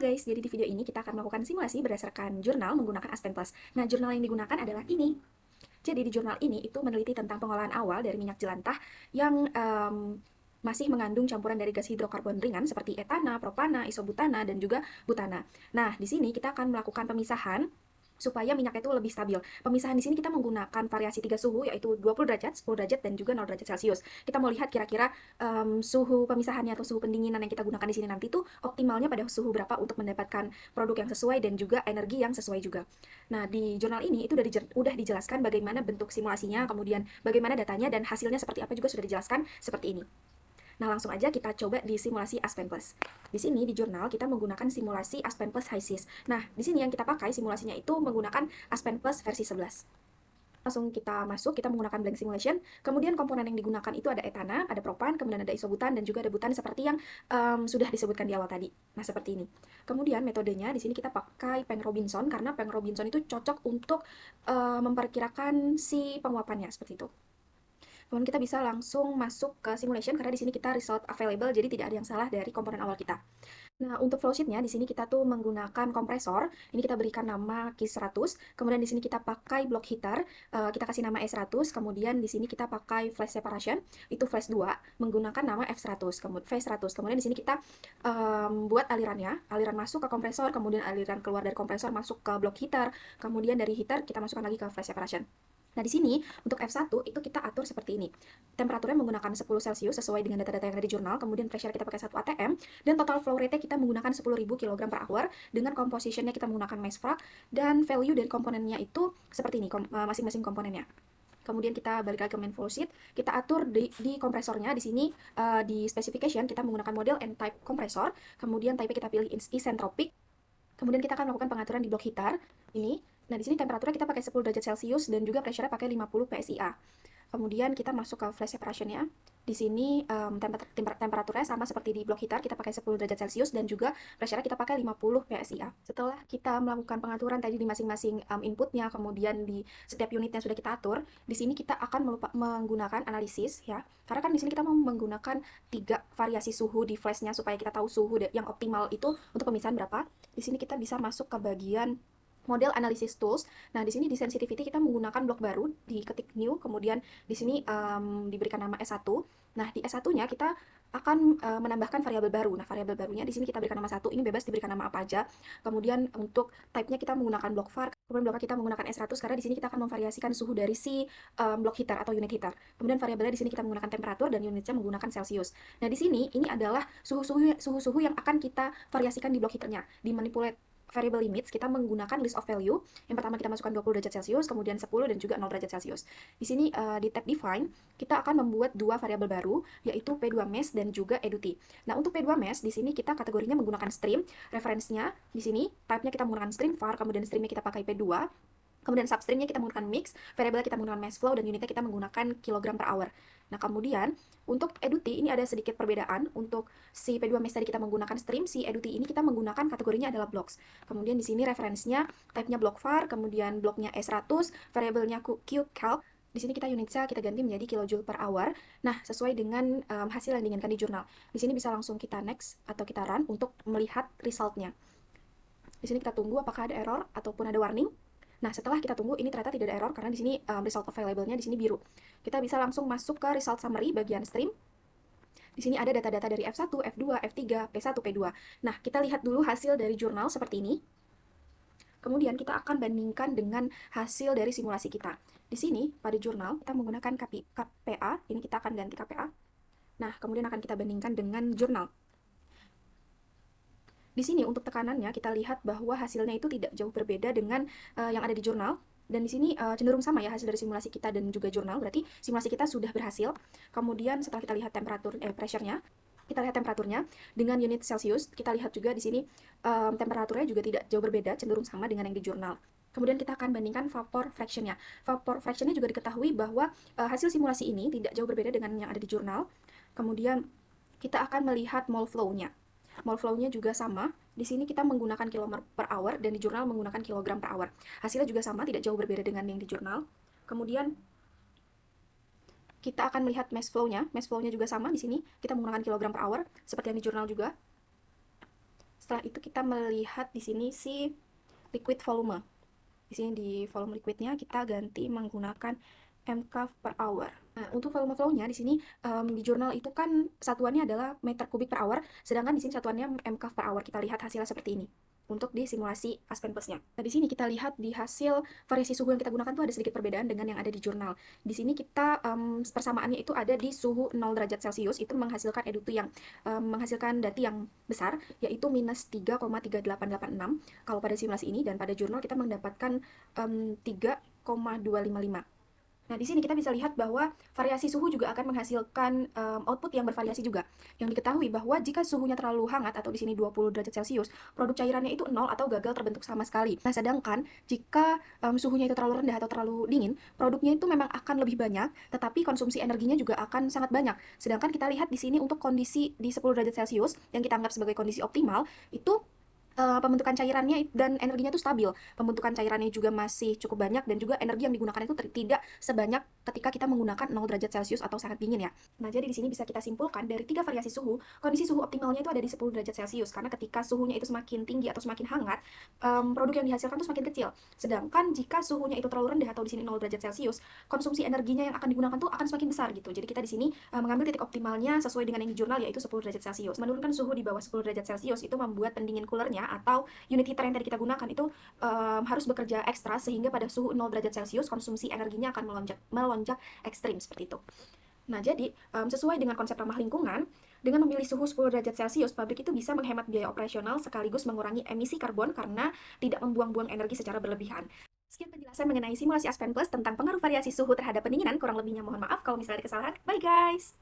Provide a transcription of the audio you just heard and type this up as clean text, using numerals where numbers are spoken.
guys, jadi di video ini kita akan melakukan simulasi berdasarkan jurnal menggunakan Aspen Plus. Nah, jurnal yang digunakan adalah ini. Jadi di jurnal ini itu meneliti tentang pengolahan awal dari minyak jelantah yang masih mengandung campuran dari gas hidrokarbon ringan seperti etana, propana, isobutana, dan juga butana. Nah, di sini kita akan melakukan pemisahan supaya minyaknya itu lebih stabil. Pemisahan di sini kita menggunakan variasi 3 suhu, yaitu 20 derajat, 10 derajat, dan juga 0 derajat Celcius. Kita mau lihat kira-kira suhu pemisahannya atau suhu pendinginan yang kita gunakan di sini nanti tuh optimalnya pada suhu berapa untuk mendapatkan produk yang sesuai dan juga energi yang sesuai juga. Nah, di jurnal ini itu udah dijelaskan bagaimana bentuk simulasinya, kemudian bagaimana datanya, dan hasilnya seperti apa juga sudah dijelaskan seperti ini. Nah, langsung aja kita coba di simulasi Aspen Plus. Di sini di jurnal kita menggunakan simulasi Aspen Plus HISIS. Nah, di sini yang kita pakai simulasinya itu menggunakan Aspen Plus versi 11. Langsung kita masuk, kita menggunakan blank simulation. Kemudian komponen yang digunakan itu ada etana, ada propan, kemudian ada isobutan, dan juga ada butan seperti yang sudah disebutkan di awal tadi. Nah, seperti ini. Kemudian metodenya di sini kita pakai Peng Robinson karena Peng Robinson itu cocok untuk memperkirakan si penguapannya seperti itu. Kemudian kita bisa langsung masuk ke simulation karena di sini kita result available, jadi tidak ada yang salah dari komponen awal kita. Nah, untuk flowsheetnya di sini kita tuh menggunakan kompresor. Ini kita berikan nama Q100. Kemudian di sini kita pakai block heater, kita kasih nama E100. Kemudian di sini kita pakai flash separation, itu flash 2 menggunakan nama F100, kemudian V100. Kemudian di sini kita buat alirannya, aliran masuk ke kompresor, kemudian aliran keluar dari kompresor masuk ke block heater, kemudian dari heater kita masukkan lagi ke flash separation. Nah, di sini untuk F1 itu kita atur seperti ini. Temperaturnya menggunakan 10 Celcius sesuai dengan data-data yang ada di jurnal, kemudian pressure kita pakai 1 atm, dan total flow rate kita menggunakan 10.000 kg per hour, dengan compositionnya kita menggunakan mass frac, dan value dari komponennya itu seperti ini, masing-masing komponennya. Kemudian kita balik lagi ke main flow sheet, kita atur di kompresornya. Di sini di specification kita menggunakan model N-type kompresor, kemudian type kita pilih isentropic. Kemudian kita akan melakukan pengaturan di block heater ini. Nah, di sini temperaturnya kita pakai 10 derajat Celcius dan juga pressure-nya pakai 50 PSIA. Kemudian kita masuk ke flash separation-nya. Di sini temperaturnya sama seperti di block heater, kita pakai 10 derajat Celcius dan juga pressure-nya kita pakai 50 PSIA. Setelah kita melakukan pengaturan tadi di masing-masing inputnya, kemudian di setiap unitnya sudah kita atur, di sini kita akan menggunakan analisis ya. Karena kan di sini kita mau menggunakan 3 variasi suhu di flashnya supaya kita tahu suhu yang optimal itu untuk pemisahan berapa. Di sini kita bisa masuk ke bagian model analysis tools. Nah, di sini di sensitivity kita menggunakan blok baru, diketik new, kemudian di sini diberikan nama S1. Nah, di S1-nya kita akan menambahkan variabel baru. Nah, variabel barunya di sini kita berikan nama 1, ini bebas diberikan nama apa aja. Kemudian untuk type-nya kita menggunakan block var, kemudian blok kita menggunakan S100 karena di sini kita akan memvariasikan suhu dari si block heater atau unit heater. Kemudian variabelnya di sini kita menggunakan temperatur dan unitnya menggunakan Celsius. Nah, di sini ini adalah suhu-suhu yang akan kita variasikan di block heaternya. Di manipulate variable limits, kita menggunakan list of value. Yang pertama kita masukkan 20 derajat Celcius, kemudian 10 dan juga 0 derajat Celcius. Di sini di tab define, kita akan membuat 2 variabel baru, yaitu P2Mesh dan juga EDUTI. Nah, untuk P2Mesh, di sini kita kategorinya menggunakan stream, referensinya di sini, type-nya kita menggunakan stream var, kemudian streamnya kita pakai P2, kemudian substreamnya kita menggunakan mix, variabel kita menggunakan mass flow, dan unitnya kita menggunakan kilogram per hour. Nah, kemudian untuk EDUTI ini ada sedikit perbedaan. Untuk si P2Mesh tadi kita menggunakan stream, si EDUTI ini kita menggunakan kategorinya adalah blocks. Kemudian di sini referensinya type-nya block var, kemudian blocknya E100, variabelnya QCalc. Di sini kita unitnya kita ganti menjadi kilojoule per hour. Nah, sesuai dengan hasil yang diinginkan di jurnal. Di sini bisa langsung kita next atau kita run untuk melihat resultnya. Di sini kita tunggu apakah ada error ataupun ada warning. Nah, setelah kita tunggu, ini ternyata tidak ada error karena di sini result available-nya di sini biru. Kita bisa langsung masuk ke result summary bagian stream. Di sini ada data-data dari F1, F2, F3, P1, P2. Nah, kita lihat dulu hasil dari jurnal seperti ini. Kemudian kita akan bandingkan dengan hasil dari simulasi kita. Di sini, pada jurnal, kita menggunakan KPA. Ini kita akan ganti KPA. Nah, kemudian akan kita bandingkan dengan jurnal. Di sini untuk tekanannya kita lihat bahwa hasilnya itu tidak jauh berbeda dengan yang ada di jurnal. Dan di sini cenderung sama ya hasil dari simulasi kita dan juga jurnal. Berarti simulasi kita sudah berhasil. Kemudian setelah kita lihat pressure-nya, kita lihat temperaturnya dengan unit Celsius. Kita lihat juga di sini temperaturnya juga tidak jauh berbeda, cenderung sama dengan yang di jurnal. Kemudian kita akan bandingkan vapor fraction-nya. Vapor fraction-nya juga diketahui bahwa hasil simulasi ini tidak jauh berbeda dengan yang ada di jurnal. Kemudian kita akan melihat mole flow-nya. Mole flow-nya juga sama. Di sini kita menggunakan kilometer per hour dan di jurnal menggunakan kilogram per hour. Hasilnya juga sama, tidak jauh berbeda dengan yang di jurnal. Kemudian kita akan melihat mass flow-nya. Mass flow-nya juga sama di sini. Kita menggunakan kilogram per hour seperti yang di jurnal juga. Setelah itu kita melihat di sini si liquid volume. Di sini di volume liquidnya kita ganti menggunakan mK per hour. Nah, untuk volume flow-nya di sini di jurnal itu kan satuannya adalah meter kubik per hour, sedangkan di sini satuannya mK per hour. Kita lihat hasilnya seperti ini untuk di simulasi Aspen Plus-nya. Nah, di sini kita lihat di hasil variasi suhu yang kita gunakan tuh ada sedikit perbedaan dengan yang ada di jurnal. Di sini kita persamaannya itu ada di suhu 0 derajat Celcius, itu menghasilkan EDU yang menghasilkan dati yang besar, yaitu minus 3,3886 kalau pada simulasi ini, dan pada jurnal kita mendapatkan 3,255. Nah, di sini kita bisa lihat bahwa variasi suhu juga akan menghasilkan output yang bervariasi juga. Yang diketahui bahwa jika suhunya terlalu hangat atau di sini 20 derajat Celcius, produk cairannya itu nol atau gagal terbentuk sama sekali. Nah, sedangkan jika suhunya itu terlalu rendah atau terlalu dingin, produknya itu memang akan lebih banyak, tetapi konsumsi energinya juga akan sangat banyak. Sedangkan kita lihat di sini untuk kondisi di 10 derajat Celcius yang kita anggap sebagai kondisi optimal, itu pembentukan cairannya dan energinya itu stabil. Pembentukan cairannya juga masih cukup banyak dan juga energi yang digunakan itu tidak sebanyak ketika kita menggunakan 0 derajat Celcius atau sangat dingin ya. Nah, jadi di sini bisa kita simpulkan dari 3 variasi suhu, kondisi suhu optimalnya itu ada di 10 derajat Celcius karena ketika suhunya itu semakin tinggi atau semakin hangat, produk yang dihasilkan itu semakin kecil. Sedangkan jika suhunya itu terlalu rendah atau di sini 0 derajat Celcius, konsumsi energinya yang akan digunakan tuh akan semakin besar gitu. Jadi kita di sini mengambil titik optimalnya sesuai dengan yang di jurnal yaitu 10 derajat Celcius. Menurunkan suhu di bawah 10 derajat Celcius itu membuat pendingin coolernya atau unit heater yang tadi kita gunakan itu harus bekerja ekstra sehingga pada suhu 0 derajat Celcius konsumsi energinya akan melonjak ekstrim seperti itu. Nah, jadi sesuai dengan konsep ramah lingkungan, dengan memilih suhu 10 derajat Celcius, pabrik itu bisa menghemat biaya operasional sekaligus mengurangi emisi karbon karena tidak membuang-buang energi secara berlebihan. Sekian penjelasan mengenai simulasi Aspen Plus tentang pengaruh variasi suhu terhadap pendinginan. Kurang lebihnya mohon maaf kalau misalnya ada kesalahan. Bye guys!